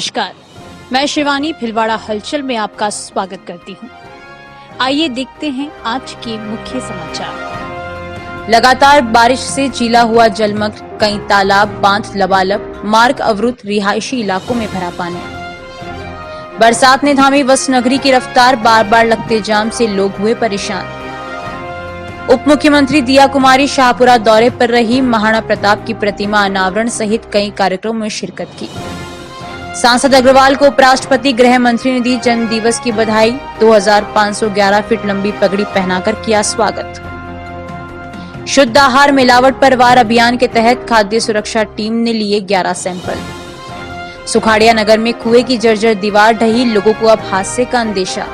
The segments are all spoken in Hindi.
नमस्कार, मैं शिवानी भिलवाड़ा हलचल में आपका स्वागत करती हूं। आइए देखते हैं आज के मुख्य समाचार। लगातार बारिश से जिला हुआ जलमग्न, कई तालाब बांध लबालब, मार्ग अवरुद्ध, रिहायशी इलाकों में भरा पानी। बरसात ने थामी वसुनगरी की रफ्तार, बार बार लगते जाम से लोग हुए परेशान। उप मुख्यमंत्री दिया कुमारी शाहपुरा दौरे पर रही, महाराणा प्रताप की प्रतिमा अनावरण सहित कई कार्यक्रमों में शिरकत की। सांसद अग्रवाल को उपराष्ट्रपति गृह मंत्री ने दी जन्म दिवस की बधाई, 2511 फीट लंबी पगड़ी पहनाकर किया स्वागत। शुद्ध आहार मिलावट पर वार अभियान के तहत खाद्य सुरक्षा टीम ने लिए 11 सैंपल। सुखाड़िया नगर में कुएं की जर्जर दीवार ढही, लोगों को अब हादसे का अंदेशा।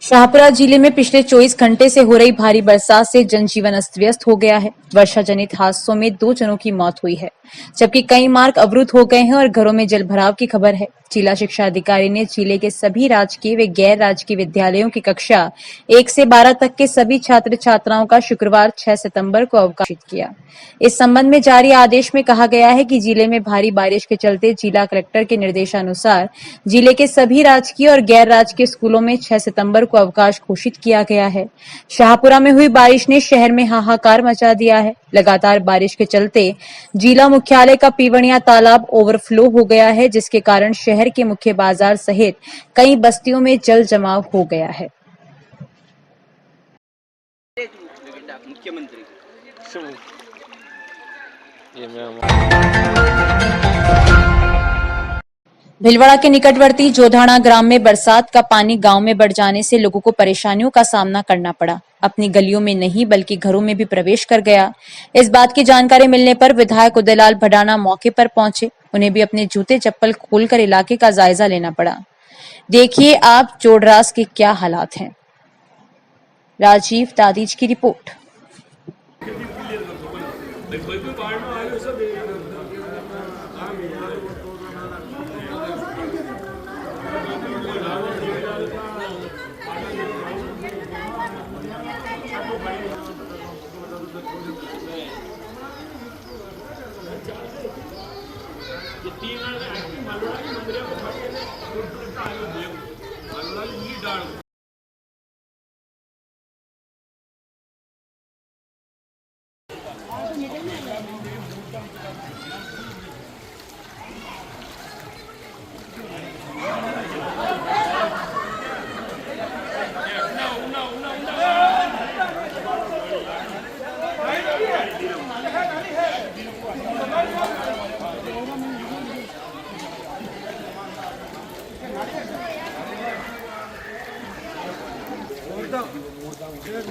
शाहपुरा जिले में पिछले 24 घंटे से हो रही भारी बरसात से जनजीवन अस्त व्यस्त हो गया है। वर्षा जनित हादसों में 2 जनों की मौत हुई है, जबकि कई मार्ग अवरुद्ध हो गए हैं और घरों में जलभराव की खबर है। जिला शिक्षा अधिकारी ने जिले के सभी राजकीय व गैर राजकीय विद्यालयों की कक्षा 1 से 12 तक के सभी छात्र छात्राओं का शुक्रवार 6 सितंबर को अवकाशित किया। इस संबंध में जारी आदेश में कहा गया है कि जिले में भारी बारिश के चलते जिला कलेक्टर के निर्देशानुसार जिले के सभी राजकीय और गैर राजकीय स्कूलों में 6 सितंबर को अवकाश घोषित किया गया है। शाहपुरा में हुई बारिश ने शहर में हाहाकार मचा दिया है। लगातार बारिश के चलते जिला मुख्यालय का पीवणिया तालाब ओवरफ्लो हो गया है, जिसके कारण शहर के मुख्य बाजार सहित कई बस्तियों में जल जमाव हो गया है। भिलवाड़ा के निकटवर्ती जोधाना ग्राम में बरसात का पानी गांव में बढ़ जाने से लोगों को परेशानियों का सामना करना पड़ा। अपनी गलियों में नहीं बल्कि घरों में भी प्रवेश कर गया। इस बात की जानकारी मिलने पर विधायक उदयलाल भडाना मौके पर पहुंचे। उन्हें भी अपने जूते चप्पल खोलकर इलाके का जायजा लेना पड़ा। देखिए आप चोडरास के क्या हालात हैं। राजीव दादीज की रिपोर्ट।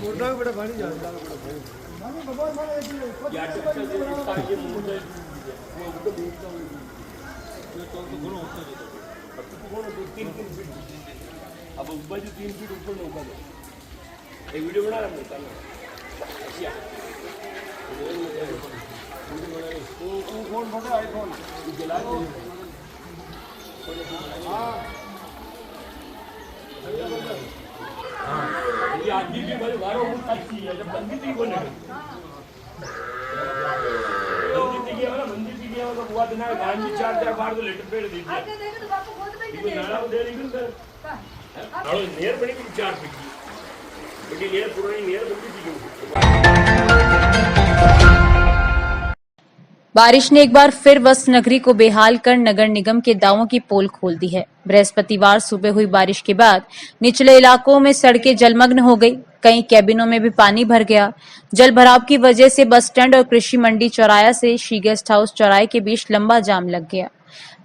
मुर्दा बड़ा पानी जाता है। अब ऊपर जो 3 फीट ऊपर में ऊपर एक वीडियो बना रहा हूँ। वो फोन फटा आईफोन जला दो। ये आदमी भी बड़े बारों को अच्छी है जब बंदी थी कोने बंदी थी क्या वाला बंदी थी क्या वाला हुआ दिन गाय में 4 बार तो लेटर पेड़ दी थी ये नाला दे रही थी सर और नेर बनी की 4 फीट की लेकिन ये पुरानी नेर बंदी थी। बारिश ने एक बार फिर वसुनगरी को बेहाल कर नगर निगम के दावों की पोल खोल दी है। बृहस्पतिवार सुबह हुई बारिश के बाद निचले इलाकों में सड़कें जलमग्न हो गई, कई कैबिनों में भी पानी भर गया। जल भराव की वजह से बस स्टैंड और कृषि मंडी चौराया से शी गेस्ट हाउस चौराहे के बीच लंबा जाम लग गया।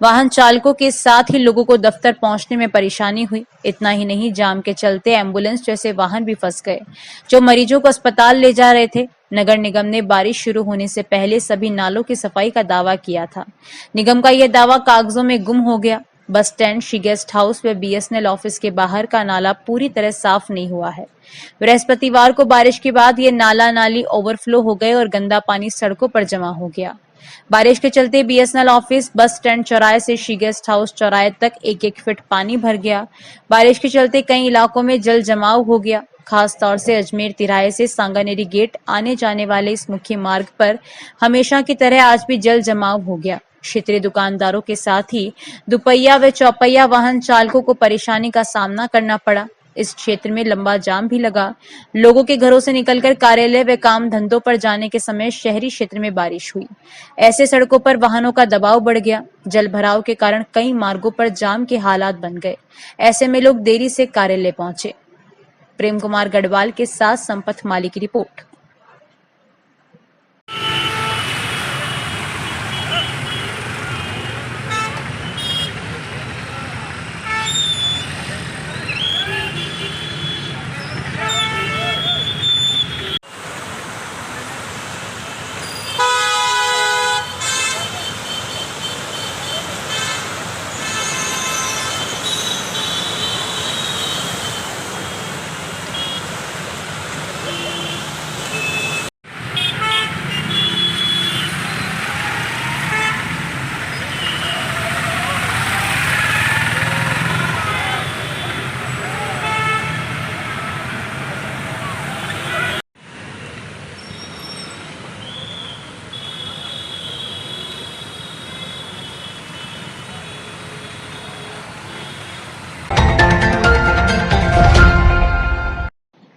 वाहन चालकों के साथ ही लोगों को दफ्तर पहुंचने में परेशानी हुई। इतना ही नहीं, जाम के चलते एम्बुलेंस जैसे वाहन भी फंस गए जो मरीजों को अस्पताल ले जा रहे थे। नगर निगम ने बारिश शुरू होने से पहले सभी नालों की सफाई का दावा किया था। निगम का यह दावा कागजों में गुम हो गया। Bus stand, she guest house व बीएसएनएल ऑफिस के बाहर का नाला पूरी तरह साफ नहीं हुआ है। बृहस्पतिवार को बारिश के बाद ये नाला नाली ओवरफ्लो हो गए और गंदा पानी सड़कों पर जमा हो गया। बारिश के चलते बीएसएनएल ऑफिस, बस स्टैंड चौराहे से शी गेस्ट हाउस चौराहे तक 1-1 फीट पानी भर गया। बारिश के चलते कई इलाकों में जल जमाव हो गया। खास तौर से अजमेर तिराहे से सांगानेरी गेट आने जाने वाले इस मुख्य मार्ग पर हमेशा की तरह आज भी जल जमाव हो गया। क्षेत्रीय दुकानदारों के साथ ही दुपहिया व चौपहिया वाहन चालकों को परेशानी का सामना करना पड़ा। इस क्षेत्र में लंबा जाम भी लगा। लोगों के घरों से निकलकर कार्यालय व काम धंधों पर जाने के समय शहरी क्षेत्र में बारिश हुई। ऐसे सड़कों पर वाहनों का दबाव बढ़ गया। जल भराव के कारण कई मार्गों पर जाम के हालात बन गए। ऐसे में लोग देरी से कार्यालय पहुंचे। प्रेम कुमार गढ़वाल के साथ संपत माली की रिपोर्ट।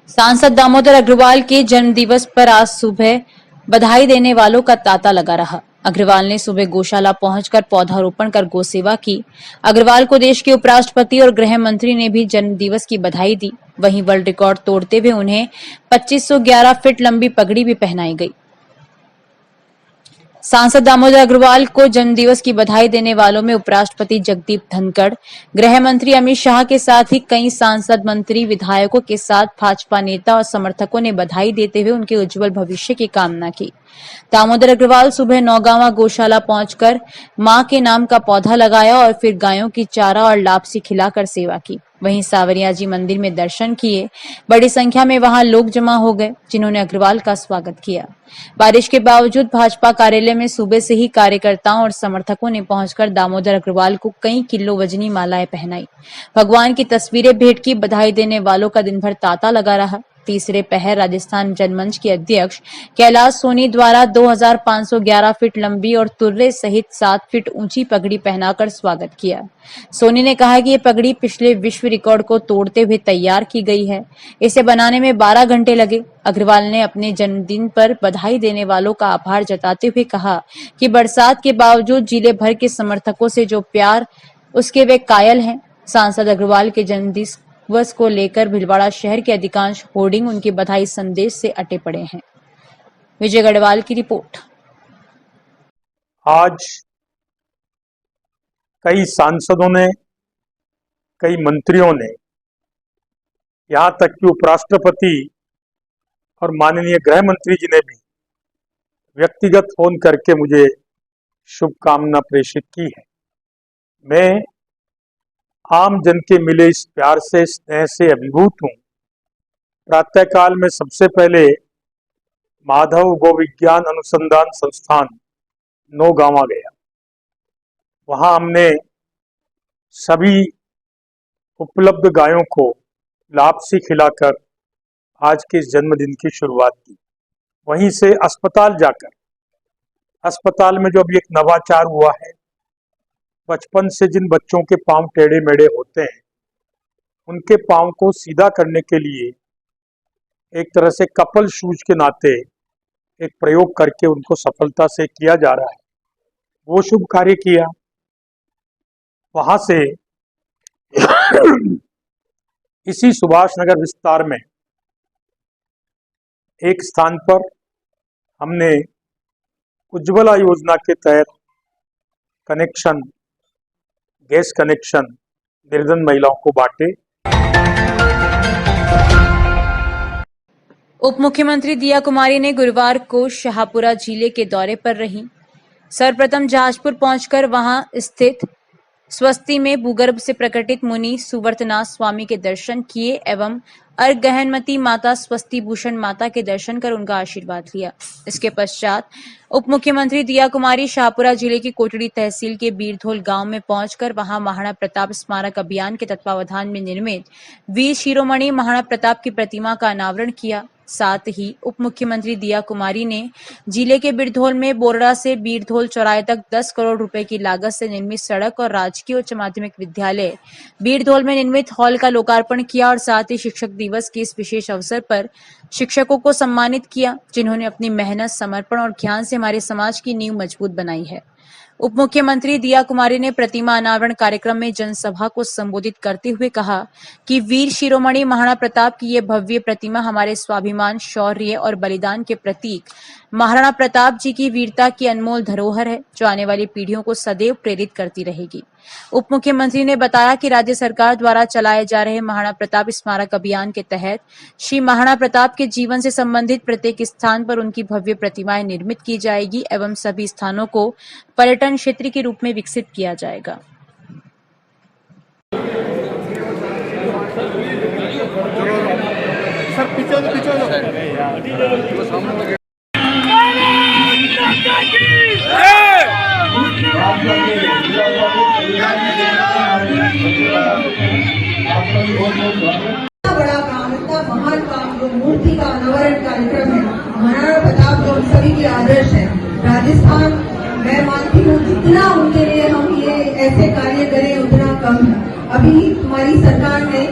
सांसद दामोदर अग्रवाल के जन्मदिवस पर आज सुबह बधाई देने वालों का तांता लगा रहा। अग्रवाल ने सुबह गौशाला पहुंचकर पौधारोपण कर गौ सेवा की। अग्रवाल को देश के उपराष्ट्रपति और गृह मंत्री ने भी जन्मदिवस की बधाई दी। वहीं वर्ल्ड रिकॉर्ड तोड़ते हुए उन्हें 2511 फीट लंबी पगड़ी भी पहनाई गई। सांसद दामोदर अग्रवाल को जन्मदिवस की बधाई देने वालों में उपराष्ट्रपति जगदीप धनखड़, गृह मंत्री अमित शाह के साथ ही कई सांसद, मंत्री, विधायकों के साथ भाजपा नेता और समर्थकों ने बधाई देते हुए उनके उज्जवल भविष्य की कामना की। दामोदर अग्रवाल सुबह नौगांवा गौशाला पहुंचकर मां के नाम का पौधा लगाया और फिर गायों की चारा और लापसी खिलाकर सेवा की। वहीं सावरिया जी मंदिर में दर्शन किए। बड़ी संख्या में वहां लोग जमा हो गए, जिन्होंने अग्रवाल का स्वागत किया। बारिश के बावजूद भाजपा कार्यालय में सुबह से ही कार्यकर्ताओं और समर्थकों ने पहुंचकर दामोदर अग्रवाल को कई किलो वजनी मालाएं पहनाई। भगवान की तस्वीरें भेंट की। बधाई देने वालों का दिन भर तांता लगा रहा। तीसरे पहर राजस्थान जनमंच के अध्यक्ष कैलाश सोनी द्वारा 2511 फीट लंबी और तुर्रे सहित 7 फीट ऊंची पगड़ी पहनाकर स्वागत किया। सोनी ने कहा कि ये पगड़ी पिछले विश्व रिकॉर्ड को तोड़ते हुए तैयार की गई है। इसे बनाने में 12 घंटे लगे। अग्रवाल ने अपने जन्मदिन पर बधाई देने वालों का आभार जताते हुए कहा कि बरसात के बावजूद जिले भर के समर्थकों से जो प्यार उसके वे कायल हैं। सांसद अग्रवाल के जन्मदिवस को लेकर भीलवाड़ा शहर के अधिकांश होर्डिंग उनके बधाई संदेश से अटे पड़े हैं। विजय गढ़वाल की रिपोर्ट। आज कई सांसदों ने, कई मंत्रियों ने, यहाँ तक कि उपराष्ट्रपति और माननीय गृह मंत्री जी ने भी व्यक्तिगत फोन करके मुझे शुभकामना प्रेषित की है। मैं आम जन के मिले इस प्यार से, स्नेह से अभिभूत हूँ। प्रातःकाल में सबसे पहले माधव गो विज्ञान अनुसंधान संस्थान नौगांवा गया। वहाँ हमने सभी उपलब्ध गायों को लापसी खिलाकर आज के इस जन्मदिन की शुरुआत की। वहीं से अस्पताल जाकर, अस्पताल में जो अभी एक नवाचार हुआ है, बचपन से जिन बच्चों के पांव टेढ़े मेढ़े होते हैं, उनके पांव को सीधा करने के लिए एक तरह से कपल शूज के नाते एक प्रयोग करके उनको सफलता से किया जा रहा है। वो शुभ कार्य किया। वहां से इसी सुभाष नगर विस्तार में एक स्थान पर हमने उज्ज्वला योजना के तहत कनेक्शन, गैस कनेक्शन निर्धन महिलाओं को बांटे। उप मुख्यमंत्री दिया कुमारी ने गुरुवार को शाहपुरा जिले के दौरे पर रहीं। सर्वप्रथम जहाजपुर पहुंचकर वहां स्थित स्वस्ति में भूगर्भ से प्रकटित मुनि सुवर्तनाथ स्वामी के दर्शन किए एवं अर्गहनमती माता स्वस्ति भूषण माता के दर्शन कर उनका आशीर्वाद लिया। इसके पश्चात उप मुख्यमंत्री दिया कुमारी शाहपुरा जिले की कोटड़ी तहसील के बीरधोल गांव में पहुंचकर वहां महाराणा प्रताप स्मारक अभियान के तत्वावधान में निर्मित वीर शिरोमणि महाराणा प्रताप की प्रतिमा का अनावरण किया। साथ ही उप मुख्यमंत्री दिया कुमारी ने जिले के बीरधोल में बोरड़ा से बीरधोल चौराहे तक 10 करोड़ रुपए की लागत से निर्मित सड़क और राजकीय उच्च माध्यमिक विद्यालय बीरधोल में निर्मित हॉल का लोकार्पण किया और साथ ही शिक्षक दिवस के इस विशेष अवसर पर शिक्षकों को सम्मानित किया, जिन्होंने अपनी मेहनत, समर्पण और ज्ञान से हमारे समाज की नींव मजबूत बनाई है। उप मुख्यमंत्री दिया कुमारी ने प्रतिमा अनावरण कार्यक्रम में जनसभा को संबोधित करते हुए कहा कि वीर शिरोमणि महाराणा प्रताप की ये भव्य प्रतिमा हमारे स्वाभिमान, शौर्य और बलिदान के प्रतीक महाराणा प्रताप जी की वीरता की अनमोल धरोहर है, जो आने वाली पीढ़ियों को सदैव प्रेरित करती रहेगी। उप मुख्यमंत्री ने बताया कि राज्य सरकार द्वारा चलाए जा रहे महाराणा प्रताप स्मारक अभियान के तहत श्री महाराणा प्रताप के जीवन से संबंधित प्रत्येक स्थान पर उनकी भव्य प्रतिमाएं निर्मित की जाएगी एवं सभी स्थानों को पर्यटन क्षेत्र के रूप में विकसित किया जाएगा। सर पीछे बड़ा काम, इतना महान काम जो मूर्ति का अनावरण कार्यक्रम है, महाराणा प्रताप जो हम सभी के आदर्श है। राजस्थान, मैं मानती हूँ जितना उनके लिए हम ये ऐसे कार्य करें उतना कम है। अभी हमारी सरकार ने,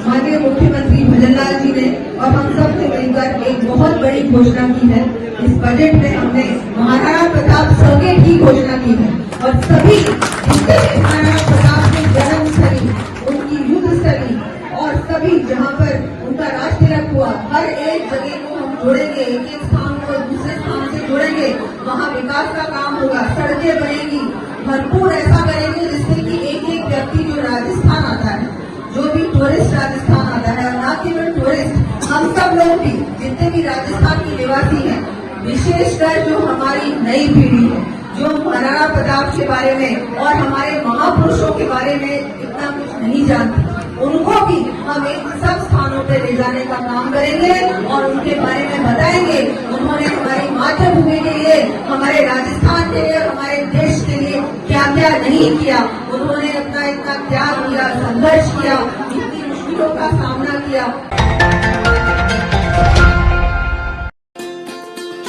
माननीय मुख्यमंत्री भजनलाल जी ने और हम सब ने मिलकर एक बहुत बड़ी घोषणा की है। इस बजट में हमने महाराणा प्रताप सर्किट की घोषणा की है और सभी जितने भी महाराणा प्रताप के जन्मस्थली, उनकी युद्ध स्थली और सभी जहाँ पर उनका राज तिलक हुआ, हर एक जगह को हम जोड़ेंगे, एक एक स्थान को दूसरे स्थान से जोड़ेंगे। वहाँ विकास का काम होगा, सड़कें बनेगी, भरपूर ऐसा करेंगे जिससे कि एक एक व्यक्ति जो राजस्थान आता है, जो भी टूरिस्ट राजस्थान आता है, और न केवल टूरिस्ट, हम सब लोग भी जितने भी राजस्थान के निवासी हैं, विशेषकर जो हमारी नई पीढ़ी है, जो महाराणा प्रताप के बारे में और हमारे महापुरुषों के बारे में इतना कुछ नहीं जानते, उनको भी हम एक सब स्थानों पर ले जाने का काम करेंगे और उनके बारे में बताएंगे। उन्होंने हमारी मातृभूमि के लिए, हमारे राजस्थान के लिए और हमारे देश के लिए क्या क्या नहीं किया। उन्होंने अपना इतना त्याग किया, संघर्ष किया, इतनी मुश्किलों का सामना किया।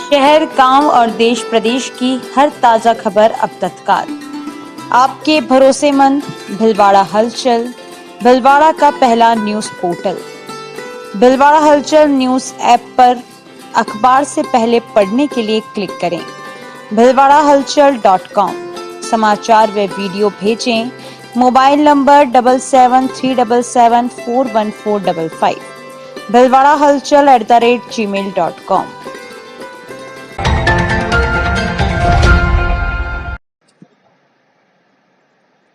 शहर, गांव और देश प्रदेश की हर ताजा खबर अब तत्काल आपके भरोसेमंद भिलवाड़ा हलचल, भिलवाड़ा का पहला न्यूज पोर्टल। भिलवाड़ा हलचल न्यूज ऐप पर अखबार से पहले पढ़ने के लिए क्लिक करें bhilwadahalchal.com। समाचार व वीडियो भेजें मोबाइल नंबर 7737741455 bhilwadahalchal@gmail.com।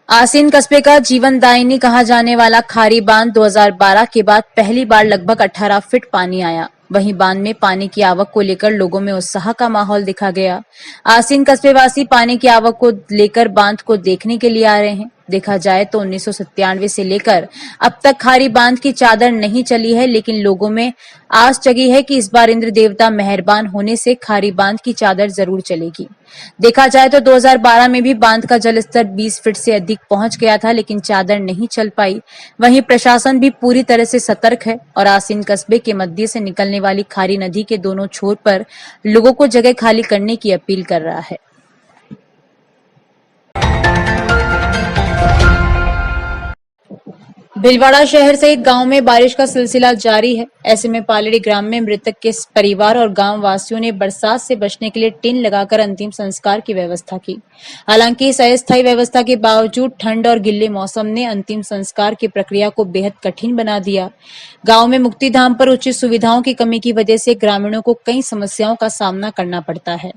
आसीन कस्बे का जीवनदायिनी कहा जाने वाला खारी बांध 2012 के बाद पहली बार लगभग 18 फीट पानी आया। वहीं बांध में पानी की आवक को लेकर लोगों में उत्साह का माहौल दिखा गया। आसीन कस्बे वासी पानी की आवक को लेकर बांध को देखने के लिए आ रहे हैं। देखा जाए तो 1997 से लेकर अब तक खारी बांध की चादर नहीं चली है, लेकिन लोगों में आस जगी है कि इस बार इंद्र देवता मेहरबान होने से खारी बांध की चादर जरूर चलेगी। देखा जाए तो 2012 में भी बांध का जलस्तर 20 फीट से अधिक पहुंच गया था, लेकिन चादर नहीं चल पाई। वहीं प्रशासन भी पूरी तरह से सतर्क है और आसीन कस्बे के मध्य से निकलने वाली खारी नदी के दोनों छोर पर लोगों को जगह खाली करने की अपील कर रहा है। भिलवाड़ा शहर सहित गांव में बारिश का सिलसिला जारी है। ऐसे में पालड़ी ग्राम में मृतक के परिवार और गांव वासियों ने बरसात से बचने के लिए टिन लगाकर अंतिम संस्कार की व्यवस्था की। हालांकि इस अस्थायी व्यवस्था के बावजूद ठंड और गिल्ले मौसम ने अंतिम संस्कार की प्रक्रिया को बेहद कठिन बना दिया। गांव में मुक्तिधाम पर उचित सुविधाओं की कमी की वजह से ग्रामीणों को कई समस्याओं का सामना करना पड़ता है।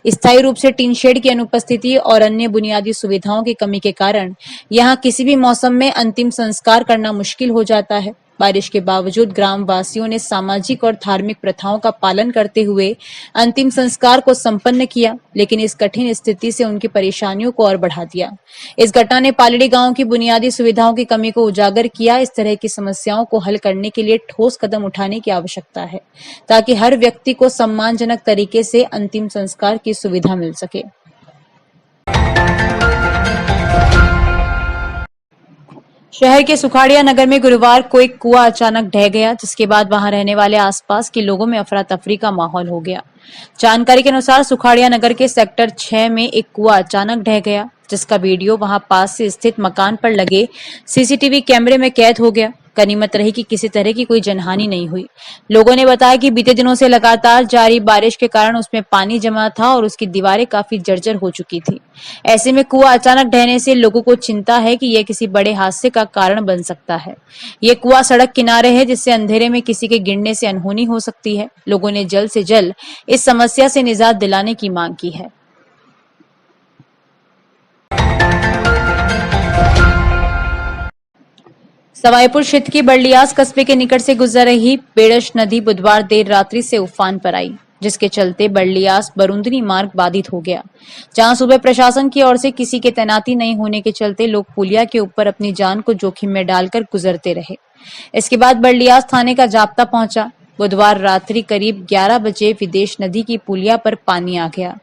स्थायी रूप से टीन शेड की अनुपस्थिति और अन्य बुनियादी सुविधाओं की कमी के कारण यहाँ किसी भी मौसम में अंतिम संस्कार करना मुश्किल हो जाता है। बारिश के बावजूद ग्राम वासियों ने सामाजिक और धार्मिक प्रथाओं का पालन करते हुए अंतिम संस्कार को संपन्न किया, लेकिन इस कठिन स्थिति से उनकी परेशानियों को और बढ़ा दिया। इस घटना ने पालड़ी गांव की बुनियादी सुविधाओं की कमी को उजागर किया। इस तरह की समस्याओं को हल करने के लिए ठोस कदम उठाने की आवश्यकता है, ताकि हर व्यक्ति को सम्मानजनक तरीके से अंतिम संस्कार की सुविधा मिल सके। शहर के सुखाड़िया नगर में गुरुवार को एक कुआं अचानक ढह गया, जिसके बाद वहां रहने वाले आसपास के लोगों में अफरा तफरी का माहौल हो गया। जानकारी के अनुसार सुखाड़िया नगर के सेक्टर 6 में एक कुआं अचानक ढह गया, जिसका वीडियो वहां पास से स्थित मकान पर लगे सीसीटीवी कैमरे में कैद हो गया। गनीमत रही कि किसी तरह की कोई जनहानि नहीं हुई। लोगों ने बताया कि बीते दिनों से लगातार जारी बारिश के कारण उसमें पानी जमा था और उसकी दीवारें काफी जर्जर हो चुकी थी। ऐसे में कुआं अचानक ढहने से लोगों को चिंता है कि यह किसी बड़े हादसे का कारण बन सकता है। ये कुआं सड़क किनारे है, जिससे अंधेरे में किसी के गिरने से अनहोनी हो सकती है। लोगों ने जल्द से जल्द इस समस्या से निजात दिलाने की मांग की है। सवाईपुर क्षेत्र के बर्लियास कस्बे के निकट से गुजर रही बेड़श नदी बुधवार देर रात्रि से उफान पर आई, जिसके चलते बर्लियास बरुंदनी मार्ग बाधित हो गया। जहां सुबह प्रशासन की ओर से किसी के तैनाती नहीं होने के चलते लोग पुलिया के ऊपर अपनी जान को जोखिम में डालकर गुजरते रहे। इसके बाद बर्लियास थाने का जाप्ता पहुंचा। बुधवार रात्रि करीब 11 बजे विदेश नदी की पुलिया पर पानी आ गया,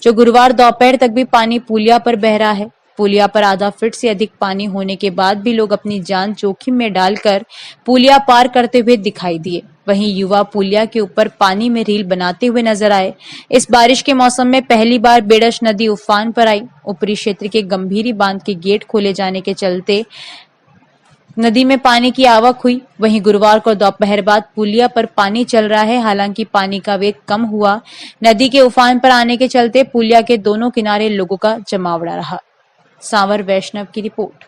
जो गुरुवार दोपहर तक भी पानी पुलिया पर बह रहा है। पुलिया पर आधा फीट से अधिक पानी होने के बाद भी लोग अपनी जान जोखिम में डालकर पुलिया पार करते हुए दिखाई दिए। वहीं युवा पुलिया के ऊपर पानी में रील बनाते हुए नजर आए। इस बारिश के मौसम में पहली बार बेड़श नदी उफान पर आई। ऊपरी क्षेत्र के गंभीरी बांध के गेट खोले जाने के चलते नदी में पानी की आवक हुई। वहीं गुरुवार को दोपहर बाद पुलिया पर पानी चल रहा है। हालांकि पानी का वेग कम हुआ। नदी के उफान पर आने के चलते पुलिया के दोनों किनारे लोगों का जमावड़ा रहा। सांवर वैष्णव की रिपोर्ट।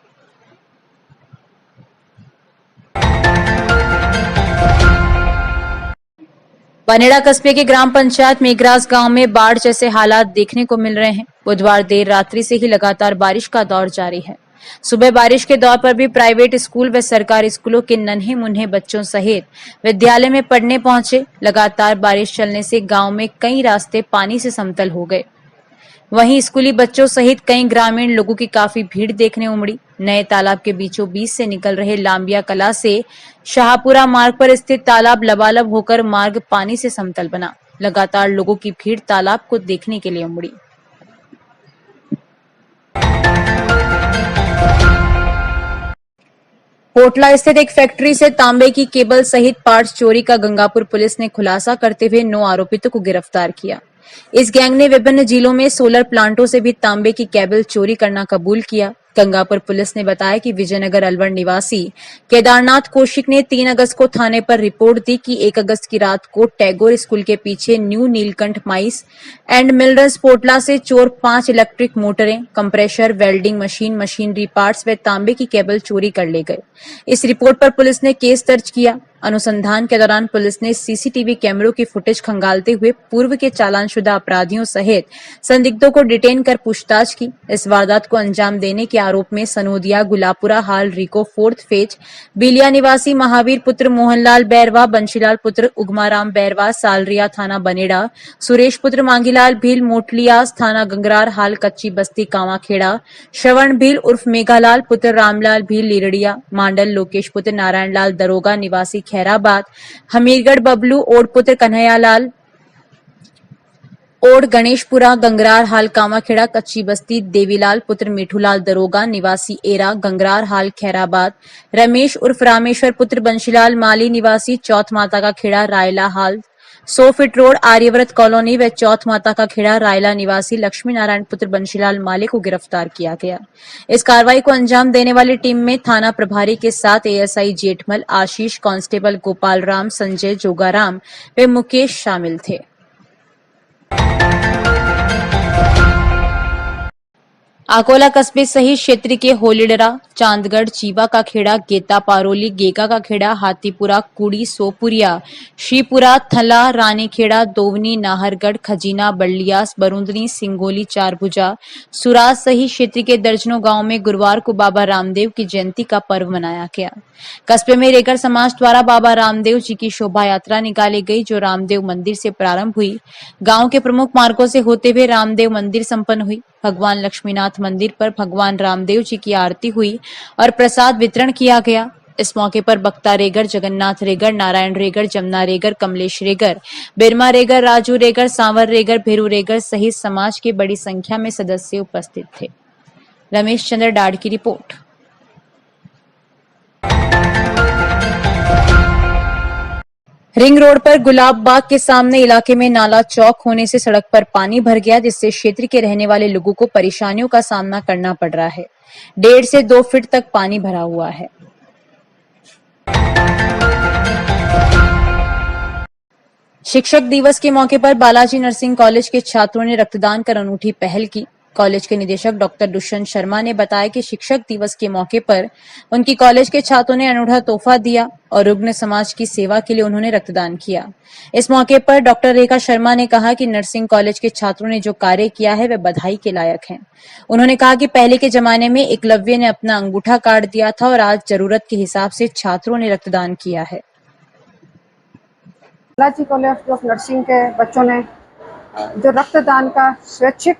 बनेड़ा कस्बे के ग्राम पंचायत मेघराज गांव में बाढ़ जैसे हालात देखने को मिल रहे हैं। बुधवार देर रात्रि से ही लगातार बारिश का दौर जारी है। सुबह बारिश के दौर पर भी प्राइवेट स्कूल व सरकारी स्कूलों के नन्हे मुन्ने बच्चों सहित विद्यालय में पढ़ने पहुंचे। लगातार बारिश चलने से गांव में कई रास्ते पानी से समतल हो गए। वहीं स्कूली बच्चों सहित कई ग्रामीण लोगों की काफी भीड़ देखने उमड़ी। नए तालाब के बीचों बीच से निकल रहे लांबिया कला से शाहपुरा मार्ग पर स्थित तालाब लबालब होकर मार्ग पानी से समतल बना। लगातार लोगों की भीड़ तालाब को देखने के लिए उमड़ी। कोटला स्थित एक फैक्ट्री से तांबे की केबल सहित पार्ट्स चोरी का गंगापुर पुलिस ने खुलासा करते हुए 9 आरोपितों को गिरफ्तार किया। इस गैंग ने विभिन्न जिलों में सोलर प्लांटों से भी तांबे की केबल चोरी करना कबूल किया। गंगापुर पुलिस ने बताया कि विजयनगर अलवर निवासी केदारनाथ कौशिक ने 3 अगस्त को थाने पर रिपोर्ट दी कि 1 अगस्त की रात को टैगोर स्कूल के पीछे new Neelkanth maize and millers Potla से चोर 5 इलेक्ट्रिक मोटरें, compressor, welding machine, machinery parts व तांबे की केबल चोरी कर ले गए। इस रिपोर्ट पर पुलिस ने केस दर्ज किया। अनुसंधान के दौरान पुलिस ने सीसीटीवी कैमरों की फुटेज खंगालते हुए पूर्व के चालानशुदा अपराधियों सहित संदिग्धों को डिटेन कर पूछताछ की। इस वारदात को अंजाम देने के आरोप में सनोदिया, गुलापुरा, हाल, रिको 4th फेज, बिलिया निवासी महावीर पुत्र मोहनलाल बैरवा, बंशीलाल पुत्र उगमाराम बैरवा, सालरिया थाना बनेड़ा, सुरेश पुत्र मांगीलाल भील, मोटलियास थाना गंगरार, हाल कच्ची बस्ती कावाखेड़ा, श्रवण भील उर्फ मेघालाल पुत्र रामलाल भील लीरड़िया, मांडल लोकेश पुत्र नारायणलाल दरोगा निवासी खैराबाद, हमीरगढ़ बबलू ओड पुत्र कन्हैयालाल ओड गणेशपुरा गंगरार, हाल कामाखेड़ा, कच्ची बस्ती देवीलाल पुत्र मिठूलाल दरोगा निवासी एरा गंगरार, हाल खैराबाद, रमेश उर्फ रामेश्वर पुत्र बंशीलाल माली निवासी चौथ माता का खेड़ा रायला, हाल 100 फीट रोड आर्यव्रत कॉलोनी व चौथ माता का खेड़ा रायला निवासी लक्ष्मी नारायण पुत्र बंशीलाल माली को गिरफ्तार किया गया। इस कार्रवाई को अंजाम देने वाली टीम में थाना प्रभारी के साथ एएसआई जेठमल, आशीष, कांस्टेबल गोपाल राम, संजय, जोगाराम व मुकेश शामिल थे। अकोला कस्बे सहित क्षेत्र के होलीडरा, चांदगढ़, चीवा का खेड़ा, गेता पारोली, गेगा का खेड़ा, हाथीपुरा, कुड़ी, सोपुरिया, श्रीपुरा, थला, रानीखेड़ा, दोवनी, नाहरगढ़, खजीना, बल्लियास, बरुंदनी, सिंगोली, चारभुजा, सुराज सहित क्षेत्र के दर्जनों गांव में गुरुवार को बाबा रामदेव की जयंती का पर्व मनाया गया। कस्बे में रेगर समाज द्वारा बाबा रामदेव जी की शोभा यात्रा निकाली गई, जो रामदेव मंदिर से प्रारंभ हुई। गांव के प्रमुख मार्गों से होते हुए रामदेव मंदिर संपन्न हुई। भगवान लक्ष्मीनाथ मंदिर पर भगवान रामदेव जी की आरती हुई और प्रसाद वितरण किया गया। इस मौके पर बख्ता रेगर, जगन्नाथ रेगर, नारायण रेगर, जमुना रेगर, कमलेश रेगर, बिरमा रेगर, राजू रेगर, सांवर रेगर, भेरू रेगर सहित समाज की बड़ी संख्या में सदस्य उपस्थित थे। रमेश चंद्र डाड की रिपोर्ट। रिंग रोड पर गुलाब बाग के सामने इलाके में नाला चौक होने से सड़क पर पानी भर गया, जिससे क्षेत्र के रहने वाले लोगों को परेशानियों का सामना करना पड़ रहा है। 1.5 से 2 फीट तक पानी भरा हुआ है। शिक्षक दिवस के मौके पर बालाजी नर्सिंग कॉलेज के छात्रों ने रक्तदान कर अनूठी पहल की। कॉलेज के निदेशक डॉक्टर दुष्यंत शर्मा ने बताया कि शिक्षक दिवस के मौके पर उनकी कॉलेज के छात्रों ने अनूठा तोहफा दिया और रुग्ण समाज की सेवा के लिए उन्होंने रक्तदान किया। इस मौके पर डॉक्टर रेखा शर्मा ने कहा कि नर्सिंग कॉलेज के छात्रों ने जो कार्य किया है वह बधाई के लायक है। उन्होंने कहा कि पहले के जमाने में एकलव्य ने अपना अंगूठा काट दिया था और आज जरूरत के हिसाब से छात्रों ने रक्तदान किया है। बालाजी कॉलेज ऑफ नर्सिंग के बच्चों ने जो रक्तदान का स्वैच्छिक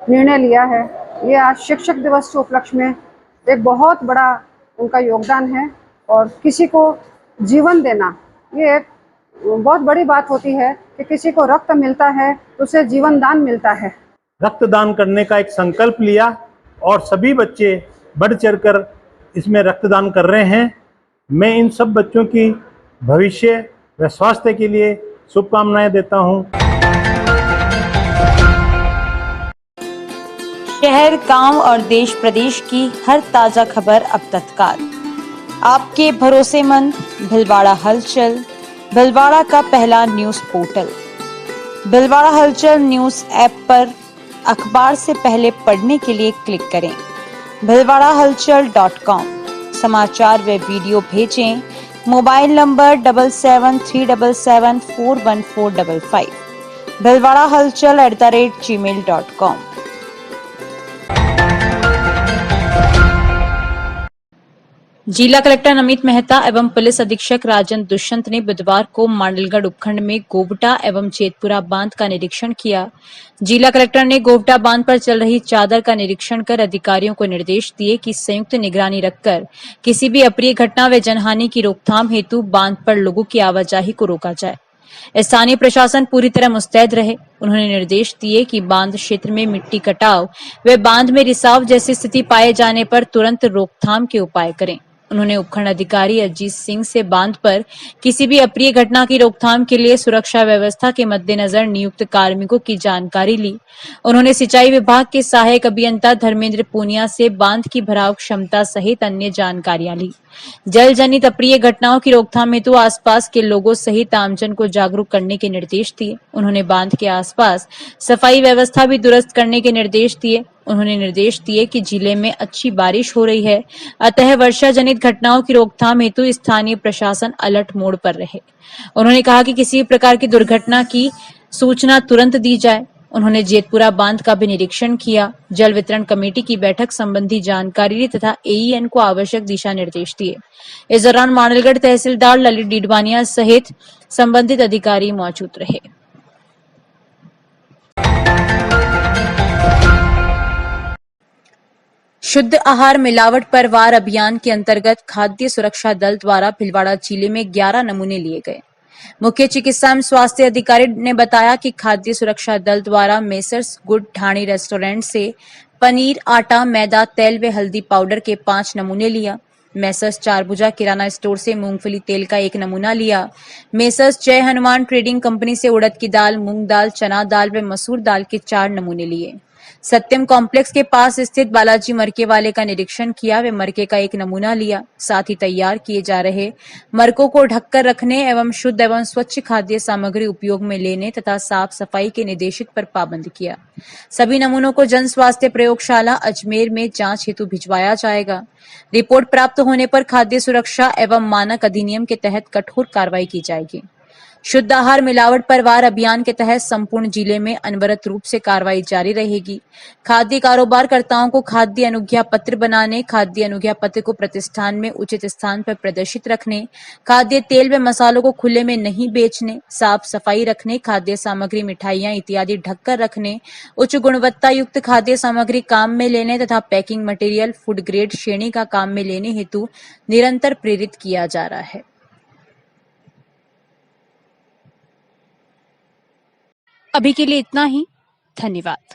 निर्णय लिया है, ये आज शिक्षक दिवस के उपलक्ष्य में एक बहुत बड़ा उनका योगदान है। और किसी को जीवन देना ये एक बहुत बड़ी बात होती है कि किसी को रक्त मिलता है तो उसे जीवन दान मिलता है। रक्तदान करने का एक संकल्प लिया और सभी बच्चे बढ़ चढ़कर इसमें रक्तदान कर रहे हैं। मैं इन सब बच्चों की भविष्य व स्वास्थ्य के लिए शुभकामनाएं देता हूं। शहर, गांव और देश प्रदेश की हर ताजा खबर अब तत्काल आपके भरोसेमंद भिलवाड़ा हलचल, भिलवाड़ा का पहला न्यूज पोर्टल। भिलवाड़ा हलचल न्यूज ऐप पर अखबार से पहले पढ़ने के लिए क्लिक करें bhilwadahalchal.com। समाचार व वीडियो भेजें मोबाइल नंबर 7737741455 bhilwadahalchal@gmail.com। जिला कलेक्टर नमित मेहता एवं पुलिस अधीक्षक राजन दुष्यंत ने बुधवार को मांडलगढ़ उपखंड में गोवटा एवं जेतपुरा बांध का निरीक्षण किया। जिला कलेक्टर ने गोवटा बांध पर चल रही चादर का निरीक्षण कर अधिकारियों को निर्देश दिए कि संयुक्त निगरानी रखकर किसी भी अप्रिय घटना व जनहानि की रोकथाम हेतु बांध पर लोगों की आवाजाही को रोका जाए। स्थानीय प्रशासन पूरी तरह मुस्तैद रहे। उन्होंने निर्देश दिए कि बांध क्षेत्र में मिट्टी कटाव व बांध में रिसाव जैसी स्थिति पाए जाने पर तुरंत रोकथाम के उपाय करें। उन्होंने उपखंड अधिकारी अजीत सिंह से बांध पर किसी भी अप्रिय घटना की रोकथाम के लिए सुरक्षा व्यवस्था के मद्देनजर नियुक्त कार्मिकों की जानकारी ली। उन्होंने सिंचाई विभाग के सहायक अभियंता धर्मेंद्र पूनिया से बांध की भराव क्षमता सहित अन्य जानकारियां ली। जल जनित अप्रिय घटनाओं की रोकथाम हेतु आसपास के लोगों सहित आमजन को जागरूक करने के निर्देश दिए। उन्होंने बांध के आसपास सफाई व्यवस्था भी दुरुस्त करने के निर्देश दिए। उन्होंने निर्देश दिए कि जिले में अच्छी बारिश हो रही है, अतः वर्षा जनित घटनाओं की रोकथाम हेतु स्थानीय प्रशासन अलर्ट मोड पर रहे। उन्होंने कहा कि किसी भी प्रकार की दुर्घटना की सूचना तुरंत दी जाए। उन्होंने जेतपुरा बांध का भी निरीक्षण किया। जल वितरण कमेटी की बैठक संबंधी जानकारी ली तथा एईएन को आवश्यक दिशा निर्देश दिए। इस दौरान मांडलगढ़ तहसीलदार ललित डीडवानिया सहित संबंधित अधिकारी मौजूद रहे। शुद्ध आहार मिलावट पर वार अभियान के अंतर्गत खाद्य सुरक्षा दल द्वारा भिलवाड़ा जिले में 11 नमूने लिए गए। मुख्य चिकित्सा एवं स्वास्थ्य अधिकारी ने बताया कि खाद्य सुरक्षा दल द्वारा मेसर्स गुड ढाणी रेस्टोरेंट से पनीर, आटा, मैदा, तेल व हल्दी पाउडर के 5 नमूने लिया। मेसर्स चारभुजा किराना स्टोर से मूंगफली तेल का 1 नमूना लिया। मेसर्स जय हनुमान ट्रेडिंग कंपनी से उड़द की दाल, मूंग दाल, चना दाल व मसूर दाल के 4 नमूने लिए। सत्यम कॉम्प्लेक्स के पास स्थित बालाजी मरके वाले का निरीक्षण किया। वे मरके का एक नमूना लिया। साथ ही तैयार किए जा रहे मरकों को ढककर रखने एवं शुद्ध एवं स्वच्छ खाद्य सामग्री उपयोग में लेने तथा साफ सफाई के निर्देशित पर पाबंद किया। सभी नमूनों को जन स्वास्थ्य प्रयोगशाला अजमेर में जांच हेतु भिजवाया जाएगा। रिपोर्ट प्राप्त होने पर खाद्य सुरक्षा एवं मानक अधिनियम के तहत कठोर कार्रवाई की जाएगी। शुद्ध आहार मिलावट पर वार अभियान के तहत संपूर्ण जिले में अनवरत रूप से कार्रवाई जारी रहेगी। खाद्य कारोबारकर्ताओं को खाद्य अनुज्ञा पत्र बनाने, खाद्य अनुज्ञा पत्र को प्रतिष्ठान में उचित स्थान पर प्रदर्शित रखने, खाद्य तेल व मसालों को खुले में नहीं बेचने, साफ सफाई रखने, खाद्य सामग्री मिठाइयां इत्यादि ढककर रखने, उच्च गुणवत्ता युक्त खाद्य सामग्री काम में लेने तथा पैकिंग मटेरियल फूड ग्रेड श्रेणी का काम में लेने हेतु निरंतर प्रेरित किया जा रहा है। अभी के लिए इतना ही। धन्यवाद।